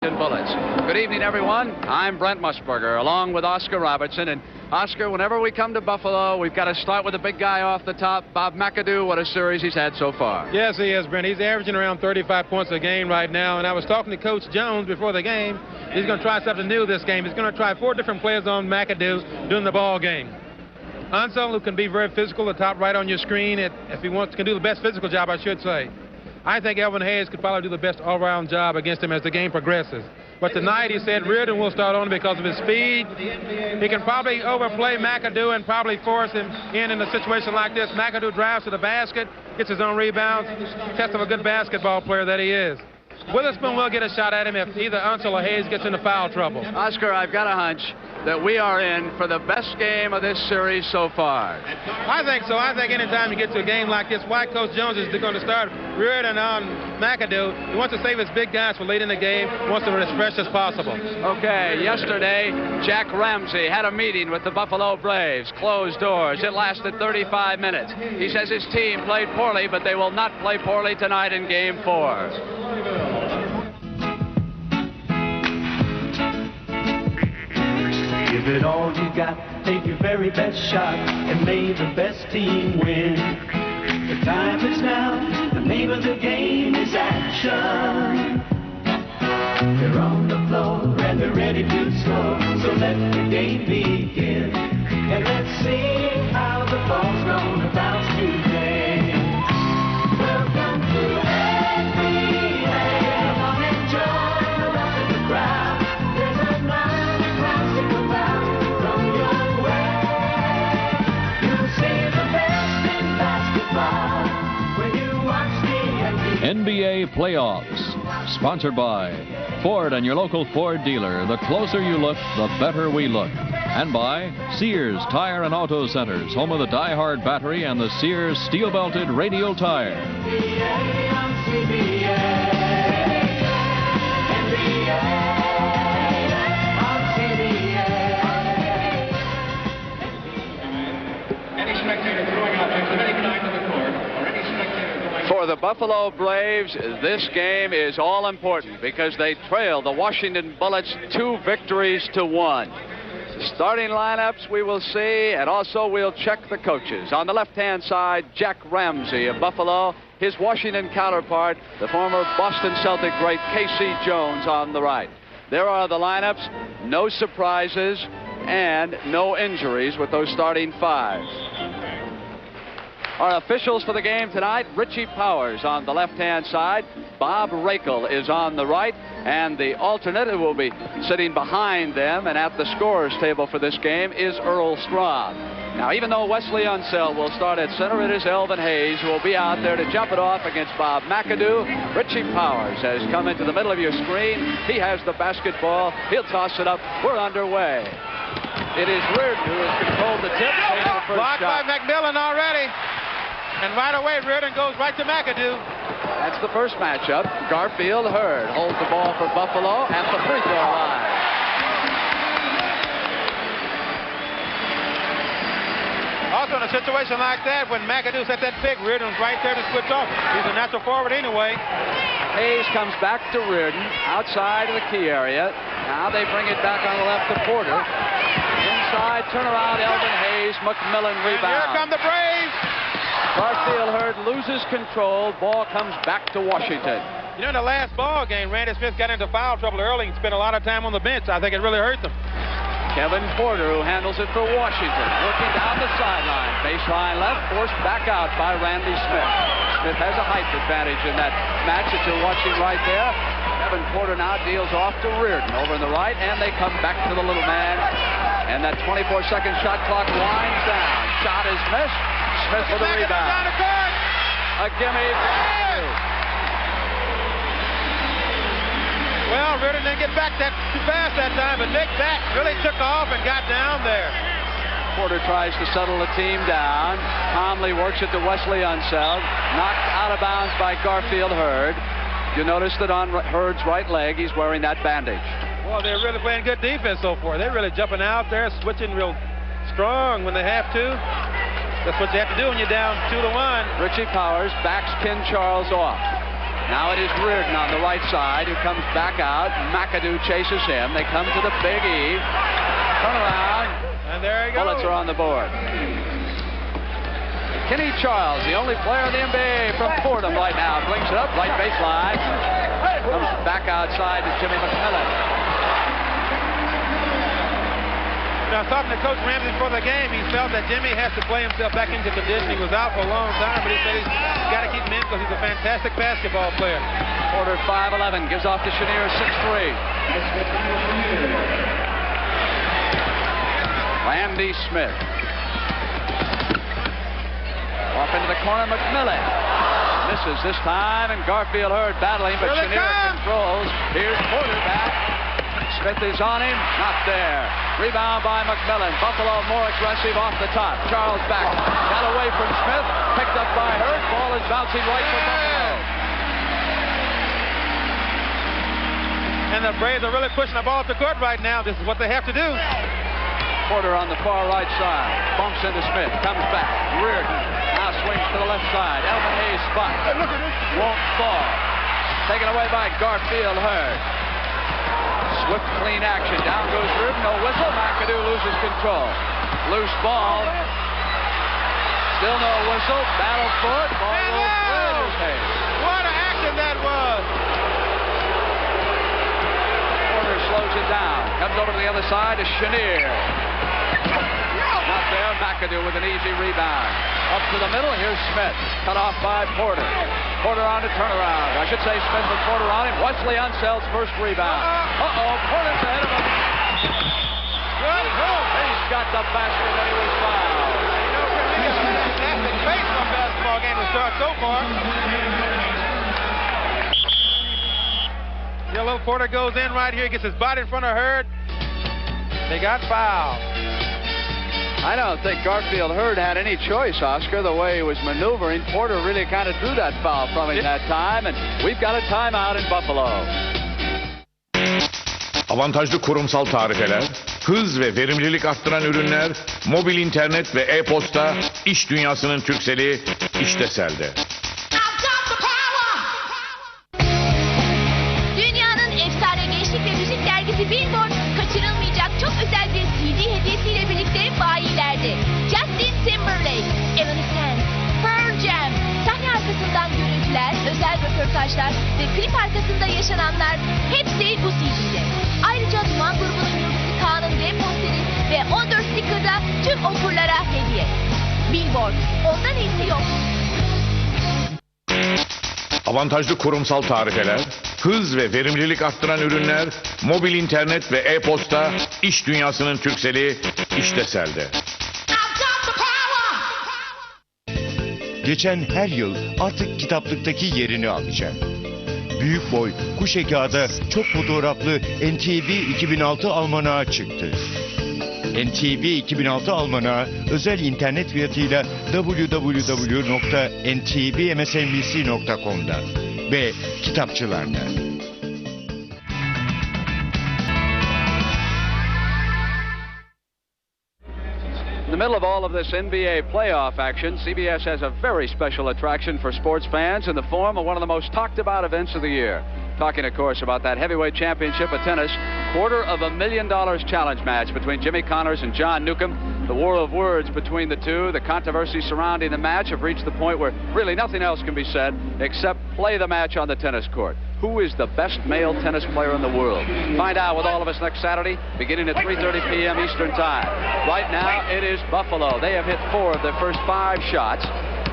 Bullets. Good evening, everyone. I'm Brent Musburger, along with Oscar Robertson. And Oscar, whenever we come to Buffalo, we've got to start with the big guy off the top, Bob McAdoo. What a series he's had so far. Yes, he is, Brent. He's averaging around 35 points a game right now. And I was talking to Coach Jones before the game. He's going to try something new this game. He's going to try 4 different players on McAdoo during the ball game. Ansel, who can be very physical, the top right on your screen, if he wants, can do the best physical job, I should say. I think Elvin Hayes could probably do the best all-around job against him as the game progresses. But tonight, he said Reardon will start on because of his speed. He can probably overplay McAdoo and probably force him in a situation like this. McAdoo drives to the basket, gets his own rebounds, test of a good basketball player that he is. Witherspoon will get a shot at him if either Ansel or Hayes gets into foul trouble. Oscar, I've got a hunch that we are in for the best game of this series so far. I think so. I think anytime you get to a game like this, why Coach Jones is going to start Reardon on McAdoo. He wants to save his big guys for late in the game. He wants them as fresh as possible. Okay, yesterday, Jack Ramsey had a meeting with the Buffalo Braves. Closed doors. It lasted 35 minutes. He says his team played poorly, but they will not play poorly tonight in Game 4. Give it all you got, take your very best shot, and may the best team win. The time is now, the name of the game is action. They're on the floor and they're ready to score, so let the game begin. And let's see how the ball's gonna bounce today. Welcome to NBA, come on and join the rest of the crowd. There's a night classic about from your way. You'll see the best in basketball when you watch the NBA Playoffs, sponsored by Ford and your local Ford dealer. The closer you look, the better we look. And by Sears Tire and Auto Centers, home of the Die-Hard battery and the Sears steel-belted radial tire. For the Buffalo Braves, this game is all important because they trail the Washington Bullets 2 victories to 1. Starting lineups we will see, and also we'll check the coaches. On the left-hand side, Jack Ramsey of Buffalo. His Washington counterpart, the former Boston Celtic great K.C. Jones on the right. There are the lineups, no surprises, and no injuries with those starting 5s. Our officials for the game tonight, Richie Powers on the left-hand side. Bob Rakel is on the right. And the alternate who will be sitting behind them and at the scorer's table for this game is Earl Straub. Now, even though Wesley Unseld will start at center, it is Elvin Hayes who will be out there to jump it off against Bob McAdoo. Richie Powers has come into the middle of your screen. He has the basketball. He'll toss it up. We're underway. It is Reardon who has controlled the tip. Blocked by McMillan already. And right away, Reardon goes right to McAdoo. That's the first matchup. Garfield Hurd holds the ball for Buffalo at the free throw line. Also, in a situation like that, when McAdoo's at that pick, Reardon's right there to switch off. He's a natural forward anyway. Hayes comes back to Reardon outside of the key area. Now they bring it back on the left to Porter. Inside, turnaround, Elvin Hayes, McMillan rebound. And here come the Braves. Garfield Hurd loses control. Ball comes back to Washington. You know, in the last ball game, Randy Smith got into foul trouble early and spent a lot of time on the bench. I think it really hurt them. Kevin Porter, who handles it for Washington, working down the sideline. Baseline left, forced back out by Randy Smith. Smith has a height advantage in that match that you're watching right there. Kevin Porter now deals off to Reardon over in the right, and they come back to the little man. And that 24-second shot clock winds down. Shot is missed. Smith for the rebound. A gimme. Well, Reardon didn't get back that too fast that time, but Nick Back really took off and got down there. Porter tries to settle the team down. Conley works it to Wesley Unseld. Knocked out of bounds by Garfield Hurd. You notice that on Hurd's right leg, he's wearing that bandage. Well, they're really playing good defense so far. They're really jumping out there, switching real strong when they have to. That's what you have to do when you're down 2-1. Richie Powers backs Ken Charles off. Now it is Reardon on the right side who comes back out. McAdoo chases him. They come to the Big E. Turn around. And there you go. Bullets are on the board. Kenny Charles, the only player in the NBA from Fordham right now, brings it up, right baseline. Comes back outside to Jimmy McMillan. Now, talking to Coach Ramsey before the game, he felt that Jimmy has to play himself back into condition. He was out for a long time, but he said he's got to keep him in because he's a fantastic basketball player. Porter 5'11", gives off to Chenier 6'3". Randy Smith. Off into the corner, McMillan. Misses this time, and Garfield Hurd battling, but Chenier controls. Here's Porter back. Smith is on him, not there. Rebound by McMillan. Buffalo more aggressive off the top. Charles back. Got away from Smith. Picked up by Hurd. Ball is bouncing right for Buffalo. And the Braves are really pushing the ball up the court right now. This is what they have to do. Porter on the far right side. Bumps into Smith. Comes back. Reardon now swings to the left side. Elvin Hayes spot. Won't fall. Taken away by Garfield Hurd. Swift, clean action. Down goes Reardon. No whistle. McAdoo loses control. Loose ball. Still no whistle. Battle for it. Ball rolls through Hayes. What an action that was. Porter slows it down. Comes over to the other side to Chenier. Not there. McAdoo with an easy rebound. Up to the middle. Here's Smith. Cut off by Porter. Porter on to turnaround. I should say Smith with Porter on him. Wesley Unsell's first rebound. Porter's ahead of him. Good hook. He's got the basket and he was fouled. You know, it's a fantastic baseball basketball game to start so far. Yellow Porter goes in right here, gets his body in front of Hurd. They got fouled. I don't think Garfield Hurd had any choice, Oscar, the way he was maneuvering. Porter really kind of drew that foul from him that time, and we've got a timeout in Buffalo. Avantajlı kurumsal tarifeler, hız ve verimlilik arttıran ürünler, mobil internet ve e-posta, iş dünyasının Türkseli, işte Sel'de. Dünyanın efsane gençlik ve müzik dergisi Billboard, kaçırılmayacak çok özel bir CD hediyesiyle birlikte bayilerde. Justin Timberlake, Evanescence, Pearl Jam, sahne arkasından görüntüler, özel röportajlar ve klip arkasında yaşananlar hepsi bu CD'de. Ayrıca Duman grubunun yıldızı Kaan'ın dev posteri ve 14 sticker'da tüm okurlara hediye. Billboard, ondan iyisi yok. Avantajlı kurumsal tarifeler, hız ve verimlilik arttıran ürünler, mobil internet ve e-posta, iş dünyasının Türkseli, işte Sel'de. Geçen her yıl artık kitaplıktaki yerini alacak. Büyük boy kuş kağıda çok fotoğraflı NTV 2006 almanağı çıktı. NTV 2006 almanağı özel internet fiyatıyla www.ntvmsnbc.com'da ve kitapçılarda. In the middle of all of this NBA playoff action, CBS has a very special attraction for sports fans in the form of one of the most talked about events of the year. Talking, of course, about that heavyweight championship of tennis, $250,000 challenge match between Jimmy Connors and John Newcomb. The war of words between the two, the controversy surrounding the match have reached the point where really nothing else can be said except play the match on the tennis court. Who is the best male tennis player in the world? Find out with all of us next Saturday, beginning at 3:30 p.m. Eastern Time. Right now, it is Buffalo. They have hit 4 of their first 5 shots.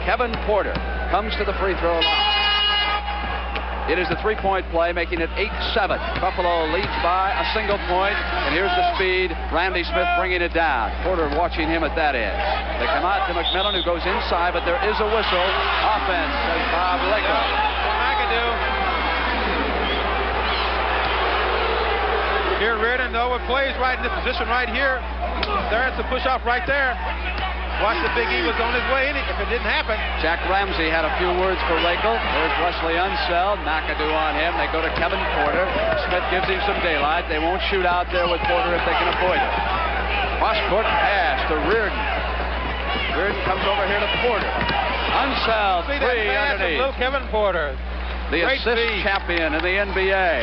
Kevin Porter comes to the free throw line. It is the three-point play, making it 8-7. Buffalo leads by a single point, and here's the speed. Randy Smith bringing it down. Porter watching him at that end. They come out to McMillan, who goes inside, but there is a whistle. Offense, says Bob Leggo. McAdoo. Here, Reardon, though, it plays right in this position right here. There's the push-off right there. Watch, the Big E was on his way in it if it didn't happen. Jack Ramsey had a few words for Lakel. There's Wesley Unseld. McAdoo on him. They go to Kevin Porter. Smith gives him some daylight. They won't shoot out there with Porter if they can avoid it. Cross-court pass to Reardon. Reardon comes over here to Porter. Unseld, See that three pass underneath. of little Kevin Porter. the assist champion in the NBA.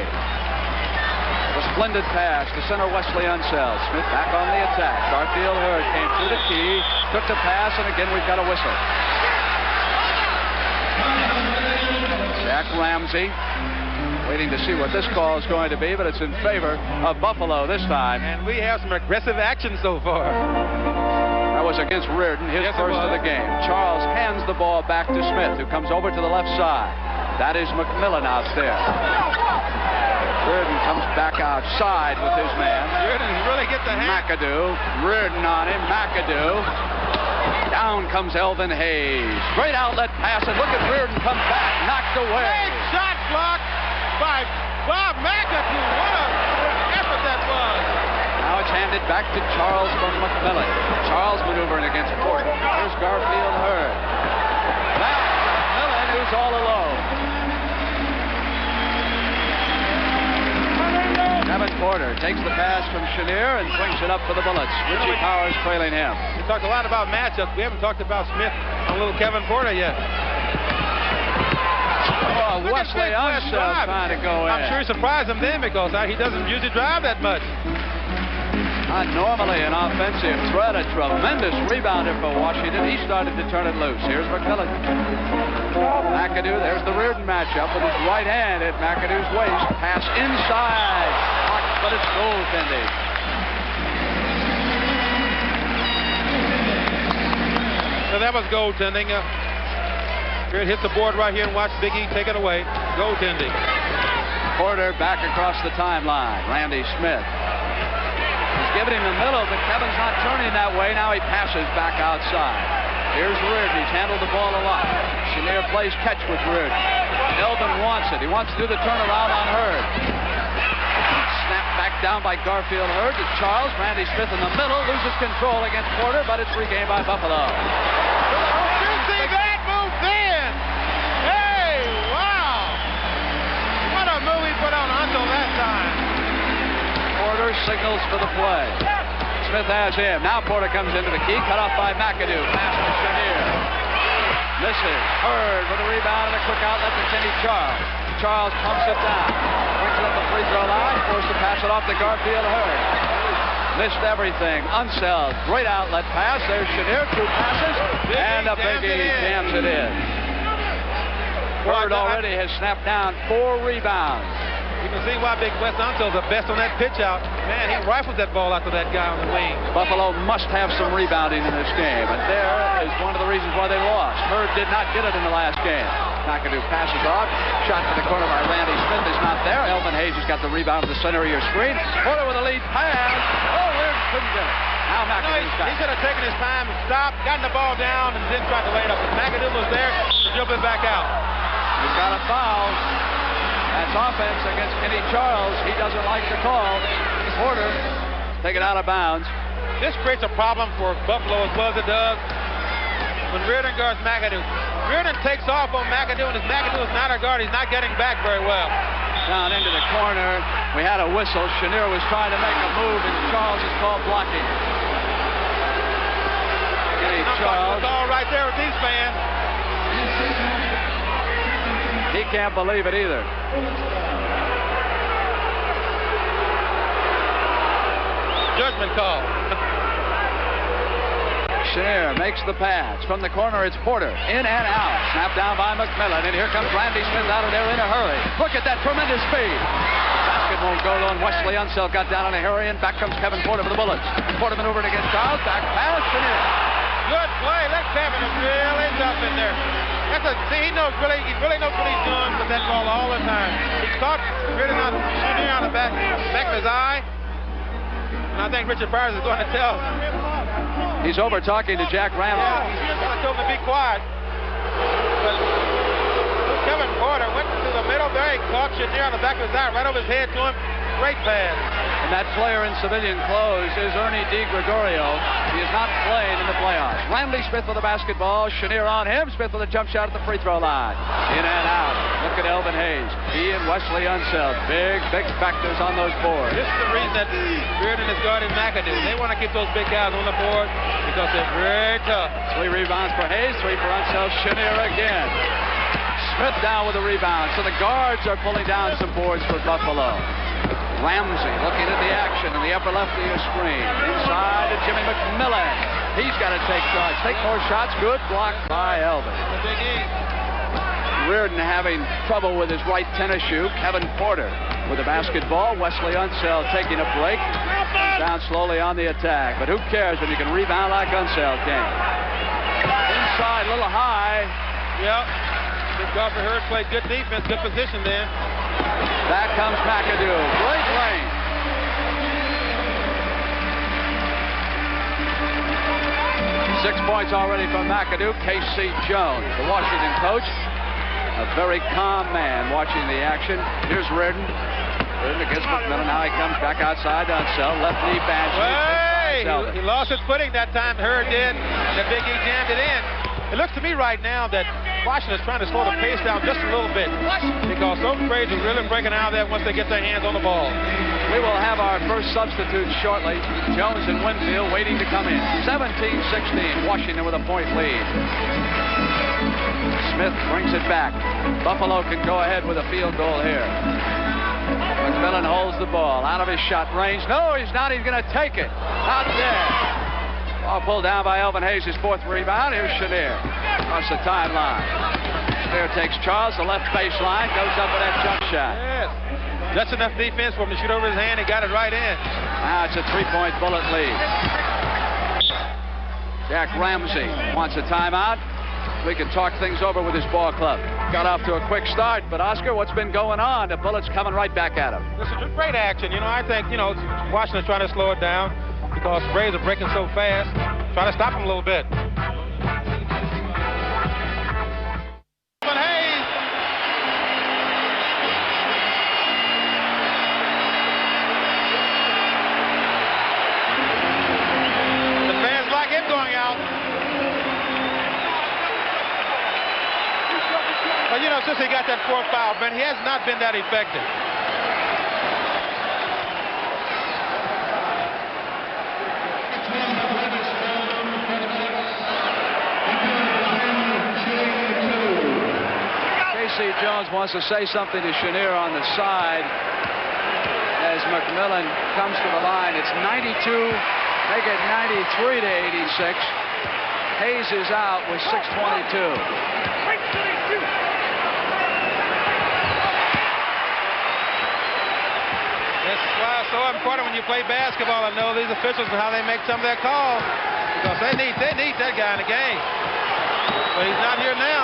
The splendid pass to center Wesley Unseld. Smith back on the attack. Garfield Hurd came through the key, took the pass, and again we've got a whistle. Jack Ramsey waiting to see what this call is going to be, but it's in favor of Buffalo this time. And we have some aggressive action so far. That was against Reardon, his first of the game. Charles hands the ball back to Smith, who comes over to the left side. That is McMillan out there. Reardon comes back outside with his man. Reardon really gets the hand. McAdoo. Reardon on him. McAdoo. Down comes Elvin Hayes. Great outlet pass, and look at Reardon come back. Knocked away. Great shot blocked by Bob McAdoo. What an effort that was. Now it's handed back to Charles from McMillan. Charles maneuvering against Porter. Here's Garfield Hurd. Now McMillan, who's all alone. Kevin Porter takes the pass from Chenier and swings it up for the Bullets. Richie Powers trailing him. We talked a lot about matchups. We haven't talked about Smith on little Kevin Porter yet. Oh, Wesley Unseld trying to go in. I'm sure he surprised him then because he doesn't usually drive that much. Not normally an offensive threat, a tremendous rebounder for Washington. He started to turn it loose. Here's McMillan. McAdoo, there's the Reardon matchup with his right hand at McAdoo's waist. Pass inside. Blocked, but it's goaltending. So that was goaltending. Here, hit the board right here and watch Big E take it away. Goaltending. Porter back across the timeline. Randy Smith. He's giving him the middle, but Kevin's not turning that way. Now he passes back outside. Here's Reardon. He's handled the ball a lot. Chenier plays catch with Reardon. Elvin wants it. He wants to do the turnaround on Hurd. Snapped back down by Garfield Hurd to Charles. Randy Smith in the middle. Loses control against Porter, but it's regained by Buffalo. Did you see that move then? Hey, wow. What a move he put on Unseld that time. Porter signals for the play. Smith has him. Now Porter comes into the key. Cut off by McAdoo. Pass to Chenier. Misses. Hurd with a rebound and a quick outlet to Kenny Charles. Charles pumps it down. Brings it up the free throw line. Forced to pass it off to Garfield Hurd. Missed everything. Unseld. Great outlet pass. There's Chenier. Two passes. And a biggie jams it in. Hurd already has snapped down 4 rebounds. You can see why Big Wes Unseld's the best on that pitch out. Man, he rifles that ball out to that guy on the wing. Buffalo must have some rebounding in this game, and there is one of the reasons why they lost. Hurd did not get it in the last game. McAdoo passes off. Shot to the corner by Randy Smith is not there. Elvin Hayes has got the rebound at the center of your screen. Porter with a lead pass. Oh, Reardon couldn't get it. Now McAdoo's got He should have taken his time and stopped, gotten the ball down, and then tried to lay it up. But McAdoo was there to jump it back out. He's got a foul. That's offense against Kenny Charles. He doesn't like the call. Porter take it out of bounds. This creates a problem for Buffalo as well as it does when Reardon guards McAdoo. Reardon takes off on McAdoo, and as McAdoo is not a guard, he's not getting back very well. Down into the corner. We had a whistle. Chenier was trying to make a move, and Charles is called blocking. Kenny Charles. It's all right there with these fans. He can't believe it either. Judgment call. Chenier makes the pass. From the corner, it's Porter. In and out. Snapped down by McMillan. And here comes Randy Smith out of there in a hurry. Look at that tremendous speed. Basket won't go on. Wesley Unseld got down in a hurry, and back comes Kevin Porter for the Bullets. Porter maneuvered against Charles. Back pass. Chenier. Good play. That Kevin is really tough in there. See, he really knows what he's doing with that ball all the time. He caught really not Chenier on the back of his eye. And I think Richard Powers is going to tell. He's over talking to Jack Ramsey. Yeah, I told him to be quiet. But Kevin Porter went to the middle there. He caught Chenier on the back of his eye, right over his head to him. Great pass. And that player in civilian clothes is Ernie DiGregorio. He is not playing in the playoffs. Randy Smith with the basketball. Chenier on him. Smith with a jump shot at the free throw line. In and out. Look at Elvin Hayes. He and Wesley Unseld. Big factors on those boards. This is the reason that Reardon is guarding McAdoo. They want to keep those big guys on the board because they're very tough. 3 rebounds for Hayes. 3 for Unseld. Chenier again. Smith down with the rebound. So the guards are pulling down some boards for Buffalo. Ramsey looking at the action in the upper left of your screen. Inside to Jimmy McMillan. He's got to take shots. Take more shots. Good block by Elvin. Reardon having trouble with his right tennis shoe. Kevin Porter with the basketball. Wesley Unseld taking a break. Down slowly on the attack. But who cares when you can rebound like Unseld can. Inside, a little high. Yep. Good job for Hurd. Played good defense. Good position then. Back comes McAdoo. Great lane. Six points already from McAdoo. Casey Jones, the Washington coach. A very calm man watching the action. Here's Reardon. Reardon against McMillan. Now he comes back outside to Unseld. Left knee band. Hey! He lost his footing that time. Hurd did. The Big E jammed it in. It looks to me right now that Washington is trying to slow the pace down just a little bit because some trades are really breaking out of there once they get their hands on the ball. We will have our first substitute shortly. Jones and Winfield waiting to come in. 17-16. Washington with a point lead. Smith brings it back. Buffalo can go ahead with a field goal here. McMillan holds the ball out of his shot range. No, he's not. He's going to take it. Out there. Ball pulled down by Elvin Hayes, his fourth rebound. Here's Chenier across the timeline. Chenier takes Charles, the left baseline, goes up with that jump shot. Yes. That's enough defense for him to shoot over his hand. He got it right in. Now it's a three-point bullet lead. Jack Ramsey wants a timeout. We can talk things over with his ball club. Got off to a quick start, but Oscar, what's been going on? The Bullets coming right back at him. This is great action. I think, Washington's trying to slow it down because the Braves are breaking so fast. Trying to stop them a little bit. The fans like him going out. But since he got that fourth foul, man, he has not been that effective. Casey Jones wants to say something to Chenier on the side as McMillan comes to the line. It's 92, make it 93 to 86. Hayes is out with 6:22. This is why it's so important when you play basketball and know these officials and how they make some of their calls. Because they need that guy in the game. But he's not here now.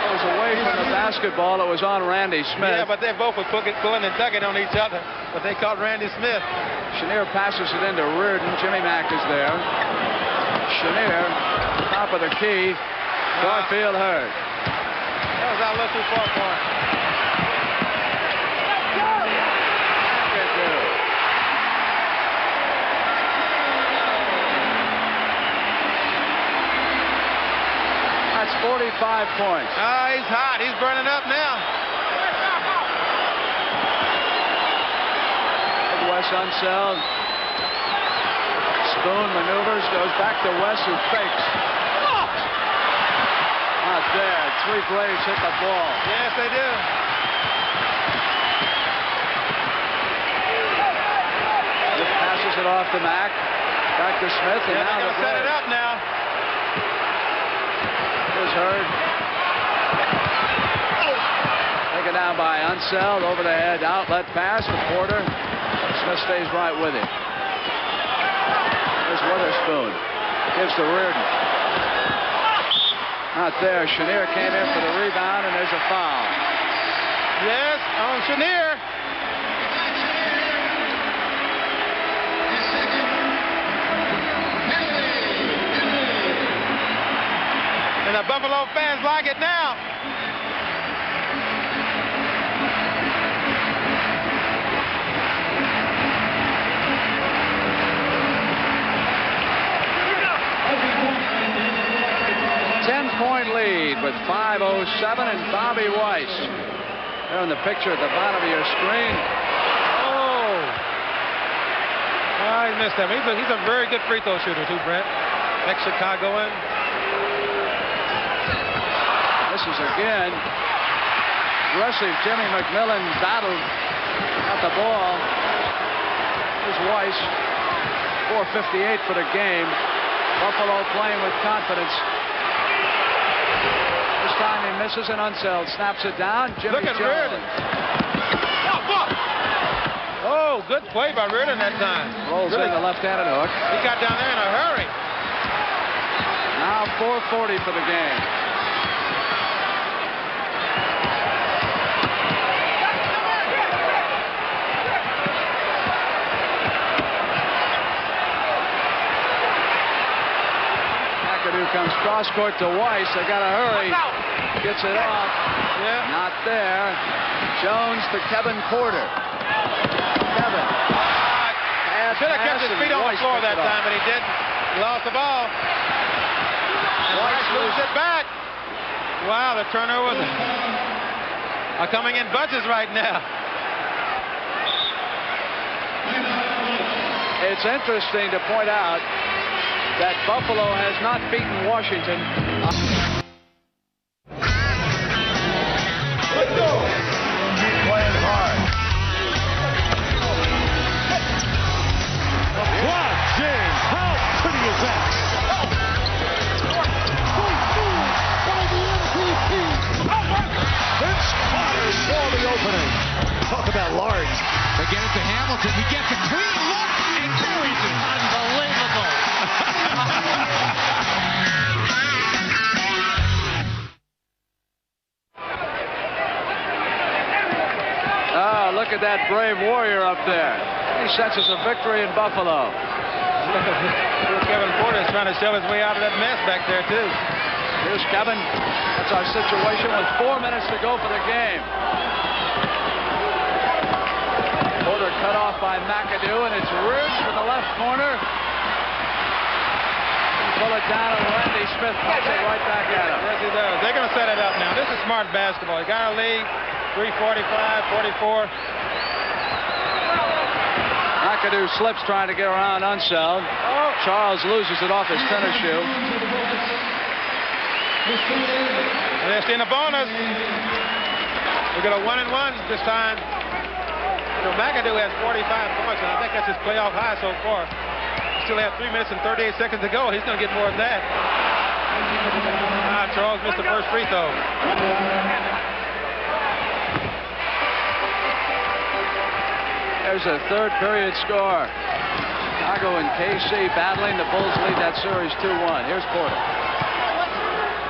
It was away from the basketball. It was on Randy Smith. Yeah, but they both were pulling and tugging on each other. But they caught Randy Smith. Chenier passes it into Reardon. Jimmy Mack is there. Chenier, top of the key. Garfield Hurd. That was out a little too far for him. That's 45 points. Oh, he's hot. He's burning up now. Wes Unseld. Spoon maneuvers, goes back to Wes, who fakes. Not there. Three Braves hit the ball. Yes, they do. Just passes it off to Mack. Back to Smith. And now they're going to set it up now. Here's Hurd. Taken down by Unseld. Over the head. Outlet pass to Porter. Smith stays right with him. Here's Witherspoon. Gives to Reardon. Not there. Chenier came in for the rebound, and there's a foul. Yes, on Chenier. And the Buffalo fans like it now. Point lead with 5:07 and Bobby Weiss. There in the picture at the bottom of your screen. Oh. Oh, he missed that. He's a very good free throw shooter, too, Brent. Ex-Chicagoan. This is again. Aggressive Jimmy McMillan battled at the ball. Here's Weiss. 4:58 for the game. Buffalo playing with confidence. This time he misses, and Unseld snaps it down. Jimmy Look at Jones. Reardon. Oh, good play by Reardon that time. Rolls in the left-handed hook. He got down there in a hurry. Now 4:40 for the game. McAdoo comes cross-court to Weiss. They got to hurry. Gets it off. Yeah. Not there. Jones to Kevin Porter. Kevin. Should have kept his feet on the floor that time, but he didn't. He lost the ball. And Weiss moves it back. Wow, the turnovers are coming in bunches right now. It's interesting to point out that Buffalo has not beaten Washington. Let's go. Keep playing hard. LeBron James, how pretty is that? By the MVP. Vince Carter saw the opening. Talk about large. They get it to Hamilton. He gets a clean look and buries it. Unbelievable. Oh, look at that brave warrior up there. He senses a victory in Buffalo. Kevin Porter is trying to shove his way out of that mess back there, too. Here's Kevin. That's our situation with 4 minutes to go for the game. Porter cut off by McAdoo, and it's Ridge from the left corner. Pull it down, and Randy Smith puts it right back at him. Yes, he does. They're going to set it up now. This is smart basketball. You got a lead, 3:45, 44. McAdoo slips trying to get around Unseld. Charles loses it off his tennis shoe. They're seeing a bonus. We got a 1-and-1 this time. You know, McAdoo has 45 points, and I think that's his playoff high so far. Still have 3 minutes and 38 seconds to go. He's going to get more than that. Charles missed the first free throw. There's a third period score. Chicago and KC battling. The Bulls lead that series 2-1. Here's Porter.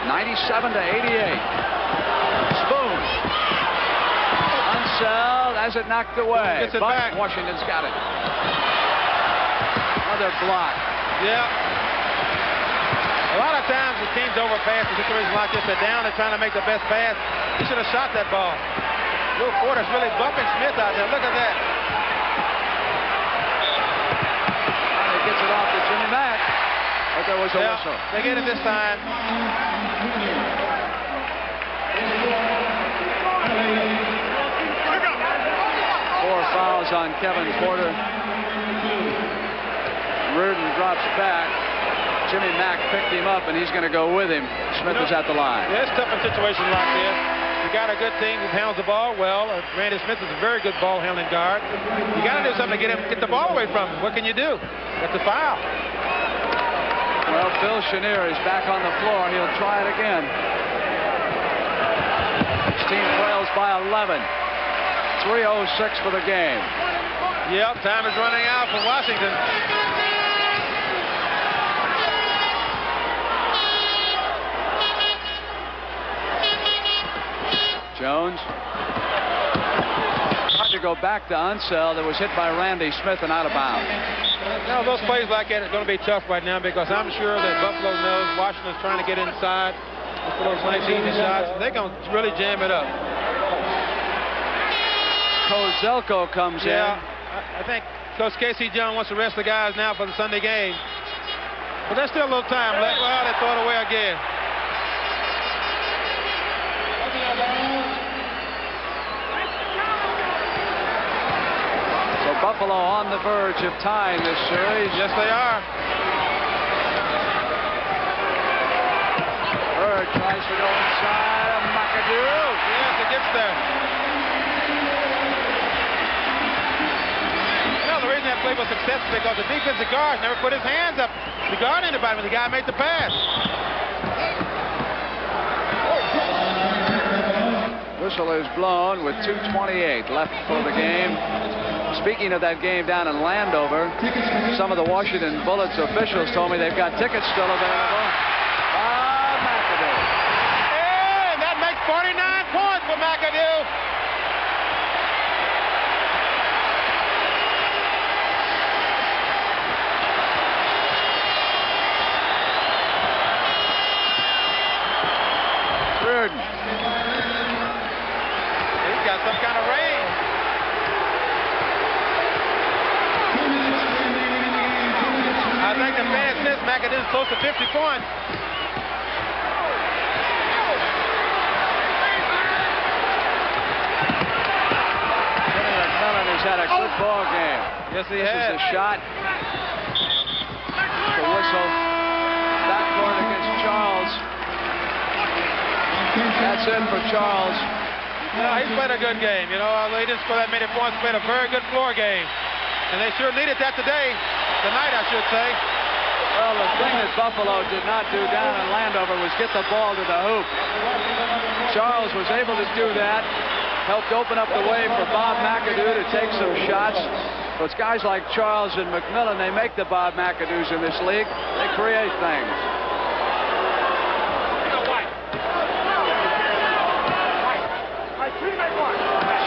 97-88. Spoon. Unseld has it knocked away. Gets it but back. Washington's got it. Another block. Yeah. A lot of times the teams overpass in situations like this. They're down. They're trying to make the best pass. He should have shot that ball. Will Porter's really bumping Smith out there. Look at that. He gets it off to Jimmy Mack. But there was a whistle. They get it this time. Four fouls on Kevin Porter. Reardon drops back. Jimmy Mack picked him up, and he's going to go with him. Smith is at the line. Yeah, it's tough in situations like this. You got a good team who handles the ball well. Randy Smith is a very good ball handling guard. You got to do something to get the ball away from him. What can you do? That's a foul. Well, Phil Chenier is back on the floor. He'll try it again. His team trails by 11. 3:06 for the game. Yep, time is running out for Washington. Jones. Tried to go back to Unseld. It was hit by Randy Smith and out of bounds. Now, those plays like that are going to be tough right now because I'm sure that Buffalo knows Washington's trying to get inside for those nice easy shots. They're going to really jam it up. Kozelko comes in. I think Coach Casey Jones wants to rest the guys now for the Sunday game. But there's still a little time left. Well, they throw it away again. So Buffalo on the verge of tying this series. Yes, they are. Bird tries to go inside of McAdoo. Yes, it gets there. You know, the reason that play was successful because the defensive guard never put his hands up to guard anybody when the guy made the pass. Whistle is blown with 2:28 left for the game. Speaking of that game down in Landover, some of the Washington Bullets officials told me they've got tickets still available. McAdoo. And that makes 49 points for McAdoo. Reardon. He's got some kind of range. I think the fan says McAdoo's close to 50 points. McMillan has had a good ball game. Yes, he This has. is the shot. The whistle. Backcourt against Charles. That's it for Charles. Yeah, he's played a good game. You know, he didn't score that many points, played a very good floor game. And they sure needed that today. Tonight, I should say. Well, the thing that Buffalo did not do down in Landover was get the ball to the hoop. Charles was able to do that. Helped open up the way for Bob McAdoo to take some shots. But it's guys like Charles and McMillan, they make the Bob McAdoos in this league. They create things.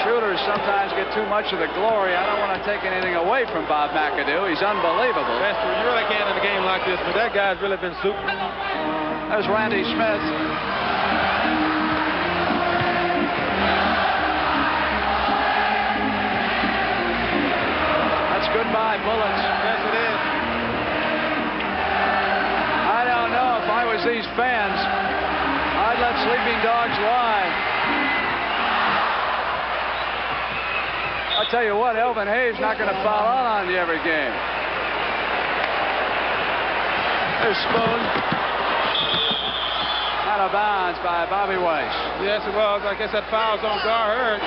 Shooters sometimes get too much of the glory. I don't want to take anything away from Bob McAdoo. He's unbelievable. Lester, you really can't in a game like this, but that guy's really been super. There's Randy Smith. That's goodbye Bullets. Yes, it is. I don't know if I was these fans, I'd let sleeping dogs lie. I'll tell you what, Elvin Hayes not going to foul out on you every game. There's Spoon. Out of bounds by Bobby Weiss. Yes, it was. I guess that foul's on Gar Hurd.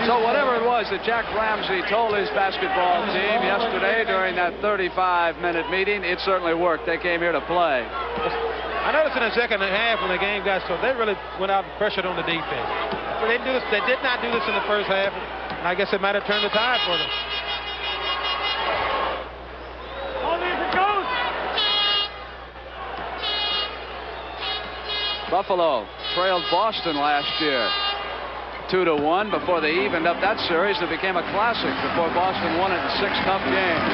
So whatever it was that Jack Ramsey told his basketball team yesterday during that 35-minute meeting, it certainly worked. They came here to play. I noticed in the second half when the game got so they really went out and pressured on the defense. But they did not do this in the first half, and I guess it might have turned the tide for them. Buffalo trailed Boston last year 2-1 before they evened up that series. It became a classic before Boston won it in 6 tough games.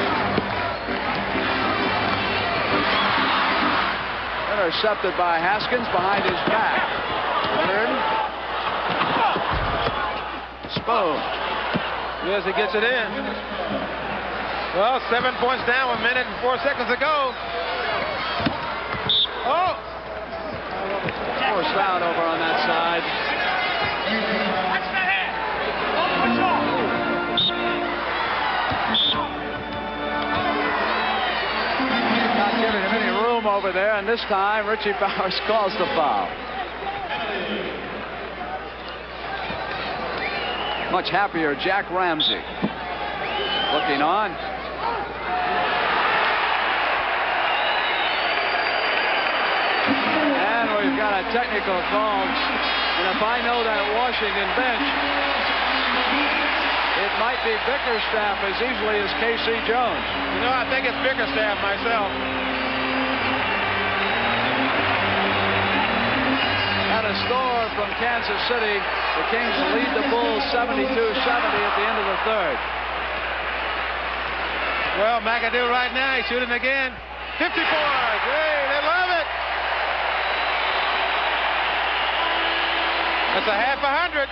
Intercepted by Haskins behind his back. Leonard. Spoon. Yes, he gets it in. Well, 7 points down, 1 minute and 4 seconds to go. Oh! Forced out over on that side. Not giving him any room over there, and this time Richie Bowers calls the foul. Much happier Jack Ramsey. Looking on. And we've got a technical call. And if I know that Washington bench, it might be Bickerstaff as easily as K.C. Jones. You know, I think it's Bickerstaff myself. At a score from Kansas City, the Kings lead the Bulls 72-70 at the end of the third. Well, McAdoo right now, he's shooting again. 50 points. Hey, they love it. That's a half 100.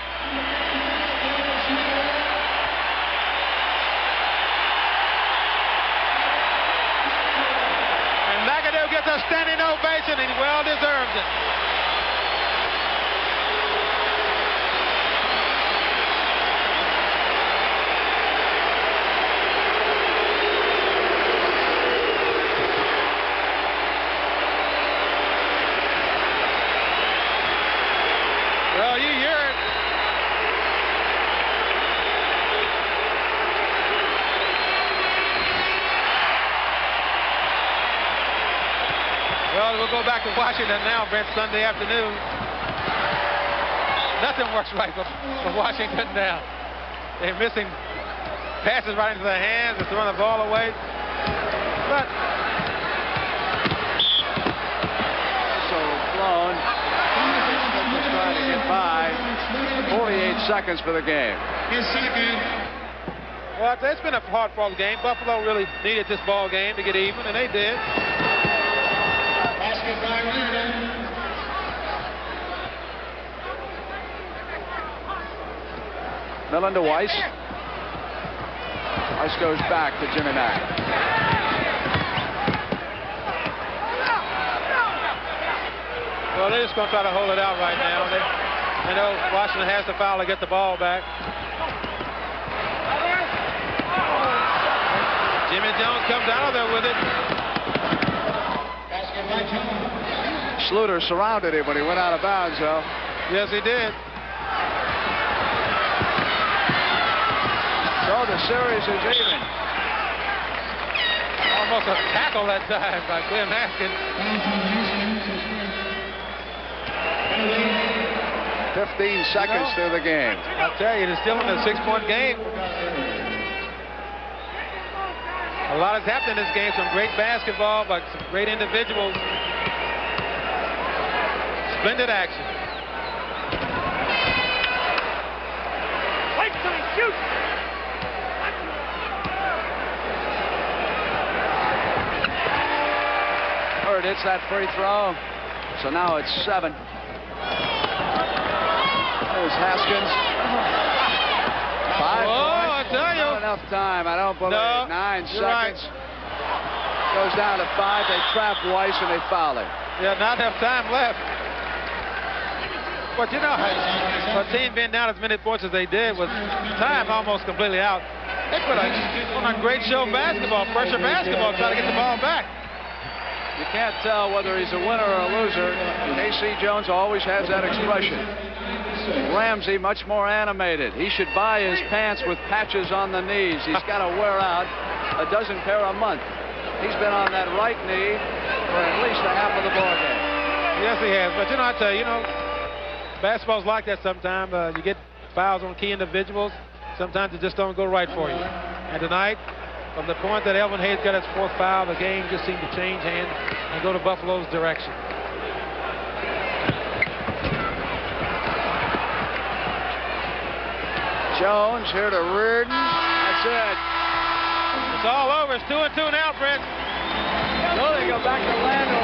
And McAdoo gets a standing ovation, and he well deserves it. Well, you hear it. Well, we'll go back to Washington now, Brent, Sunday afternoon. Nothing works right for Washington now. They're missing passes right into their hands. They're throwing the ball away. But blown. Just trying to get by. 48 seconds for the game. Well, it's been a hard-fought game. Buffalo really needed this ball game to get even, and they did. Millen to Weiss. Weiss goes back to Jimmy Mack. Well, they're just going to try to hold it out right now. They know Washington has to foul to get the ball back. Jimmy Jones comes out of there with it. Sluter surrounded him when he went out of bounds, though. Yes, he did. So the series is even. Almost a tackle that time by Clem Haskins. 15 seconds through the game. I'll tell you, it's still in a 6-point game. A lot has happened in this game. Some great basketball, but some great individuals. Splendid action. Shoot! Bird hits that free throw. So now it's 7. There's Haskins. 5 Oh, I tell you. Not enough time. I don't believe No, 9 you're right. seconds. Goes down to 5. They trap Weiss and they foul him. Yeah, not enough time left. But you know, a team being down as many points as they did with time almost completely out, they put on a great show of basketball, pressure basketball, trying to get the ball back. You can't tell whether he's a winner or a loser. K.C. Jones always has that expression. Ramsey much more animated. He should buy his pants with patches on the knees. He's got to wear out a dozen pair a month. He's been on that right knee for at least a half of the ball game. Yes, he has. But you know, I tell you, basketball's like that sometimes. You get fouls on key individuals. Sometimes it just don't go right for you. And tonight, from the point that Elvin Hayes got his 4th foul, the game just seemed to change hands and go to Buffalo's direction. Jones here to Reardon. That's it. It's all over. It's 2-2 now, Brent. So they go back to Lando.